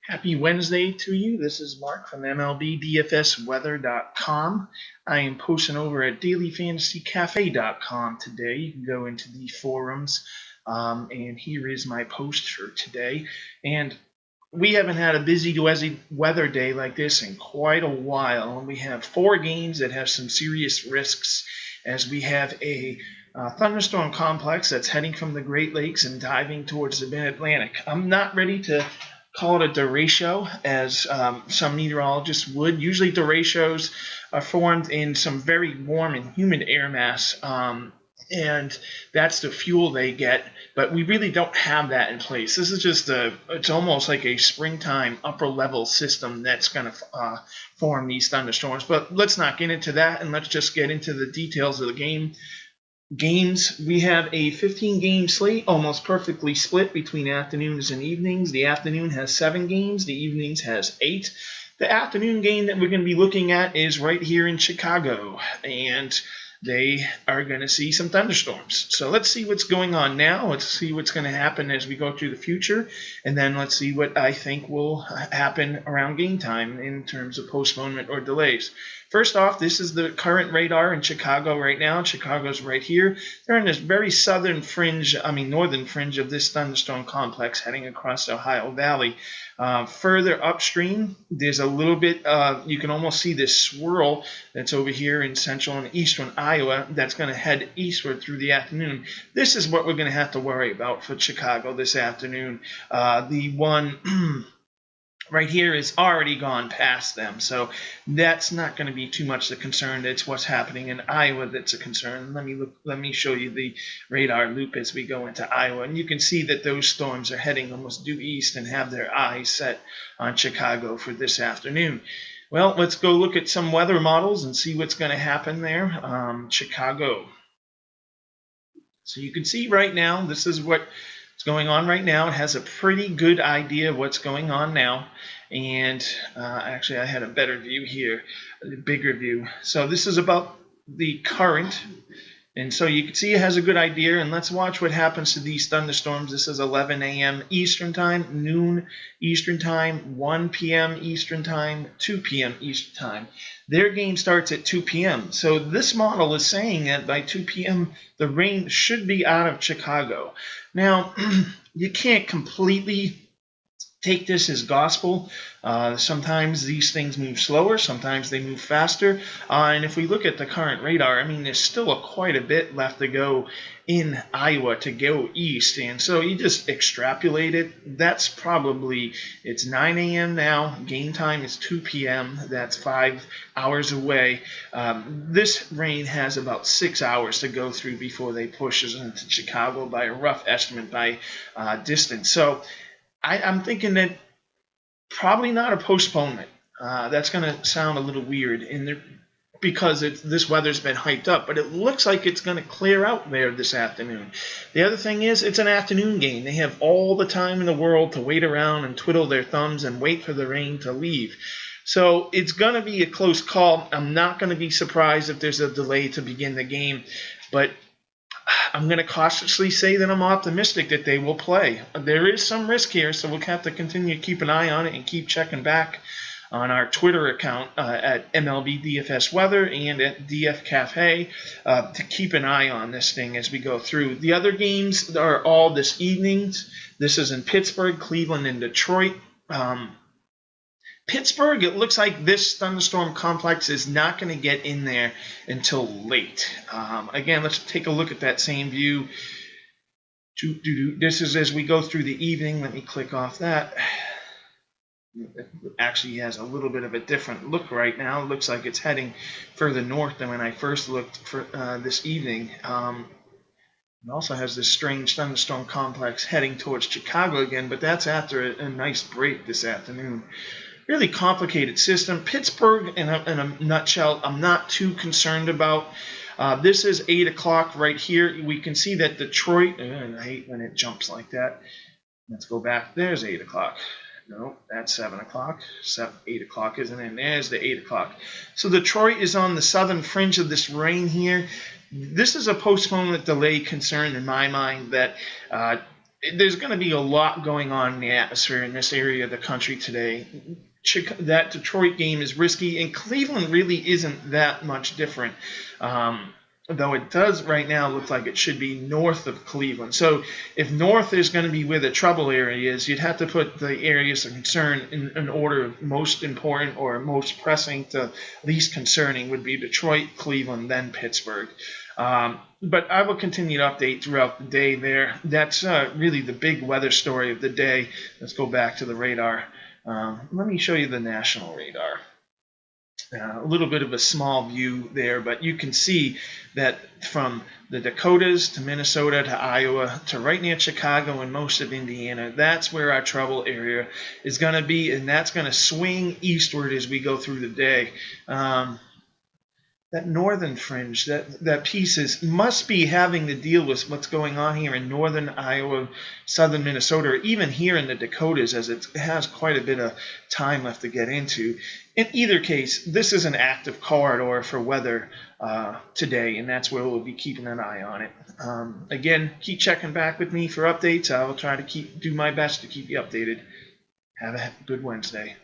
Happy Wednesday to you. This is Mark from MLB DFS Weather.com. I am posting over at dailyfantasycafe.com today. You can go into the forums, and here is my post for today. And we haven't had a busy weather day like this in quite a while. We have 4 games that have some serious risks, as we have a thunderstorm complex that's heading from the Great Lakes and diving towards the mid-Atlantic. I'm not ready to call it a derecho, as some meteorologists would. Usually derechos are formed in some very warm and humid air mass, and that's the fuel they get. But we really don't have that in place. This is just it's almost like a springtime upper level system that's going to form these thunderstorms. But let's not get into that, and let's just get into the details of the games. We have a 15-game slate, almost perfectly split between afternoons and evenings. The afternoon has 7 games. The evenings has 8. The afternoon game that we're going to be looking at is right here in Chicago, and they are going to see some thunderstorms. So let's see what's going on now. Let's see what's going to happen as we go through the future, and then let's see what I think will happen around game time in terms of postponement or delays. First off, this is the current radar in Chicago right now. Chicago's right here. They're in this very northern fringe of this thunderstorm complex heading across the Ohio Valley. Further upstream, there's a little bit, you can almost see this swirl that's over here in central and eastern Iowa that's going to head eastward through the afternoon. This is what we're going to have to worry about for Chicago this afternoon. The one right here is already gone past them, so that's not going to be too much the concern. It's what's happening in Iowa that's a concern. Let me show you the radar loop as we go into Iowa, and you can see that those storms are heading almost due east and have their eyes set on Chicago for this afternoon. Well, let's go look at some weather models and see what's going to happen there. Chicago. So you can see right now, this is what's going on right now. It has a pretty good idea of what's going on now. And actually, I had a better view here, a bigger view. So this is about the current. And so you can see it has a good idea. And let's watch what happens to these thunderstorms. This is 11 a.m. Eastern Time, noon Eastern Time, 1 p.m. Eastern Time, 2 p.m. Eastern Time. Their game starts at 2 p.m. So this model is saying that by 2 p.m. the rain should be out of Chicago. Now, you can't completely take this as gospel. Sometimes these things move slower, sometimes they move faster. And if we look at the current radar, I mean, there's still quite a bit left to go in Iowa to go east. And so you just extrapolate it. That's probably, it's 9 a.m. now. Game time is 2 p.m. That's 5 hours away. This rain has about 6 hours to go through before they push us into Chicago by a rough estimate by distance. So I'm thinking that probably not a postponement. That's going to sound a little weird because this weather's been hyped up, but it looks like it's going to clear out there this afternoon. The other thing is, it's an afternoon game. They have all the time in the world to wait around and twiddle their thumbs and wait for the rain to leave. So it's going to be a close call. I'm not going to be surprised if there's a delay to begin the game, but I'm going to cautiously say that I'm optimistic that they will play. There is some risk here, so we'll have to continue to keep an eye on it and keep checking back on our Twitter account at MLB DFS Weather and at DF Cafe to keep an eye on this thing as we go through. The other games are all this evening. This is in Pittsburgh, Cleveland, and Detroit. Pittsburgh, it looks like this thunderstorm complex is not going to get in there until late. Again, let's take a look at that same view. This is as we go through the evening. Let me click off that. It actually has a little bit of a different look right now. It looks like it's heading further north than when I first looked for this evening. It also has this strange thunderstorm complex heading towards Chicago again, but that's after a nice break this afternoon. Really complicated system. Pittsburgh, in a nutshell, I'm not too concerned about. This is 8 o'clock right here. We can see that Detroit, I hate when it jumps like that. Let's go back. There's 8 o'clock. No, that's 7 o'clock. 8 o'clock isn't in. There's the 8 o'clock. So Detroit is on the southern fringe of this rain here. This is a postponement delay concern in my mind that there's going to be a lot going on in the atmosphere in this area of the country today. That Detroit game is risky, and Cleveland really isn't that much different. Though it does right now look like it should be north of Cleveland. So if north is going to be where the trouble area is, you'd have to put the areas of concern in order of most important or most pressing to least concerning would be Detroit, Cleveland, then Pittsburgh. But I will continue to update throughout the day there. That's really the big weather story of the day. Let's go back to the radar. Let me show you the national radar. A little bit of a small view there, but you can see that from the Dakotas to Minnesota to Iowa to right near Chicago and most of Indiana, that's where our trouble area is going to be, and that's going to swing eastward as we go through the day. That northern fringe, that piece must be having to deal with what's going on here in northern Iowa, southern Minnesota, or even here in the Dakotas, as it has quite a bit of time left to get into. In either case, this is an active corridor for weather today, and that's where we'll be keeping an eye on it. Again, keep checking back with me for updates. I will try to do my best to keep you updated. Have a good Wednesday.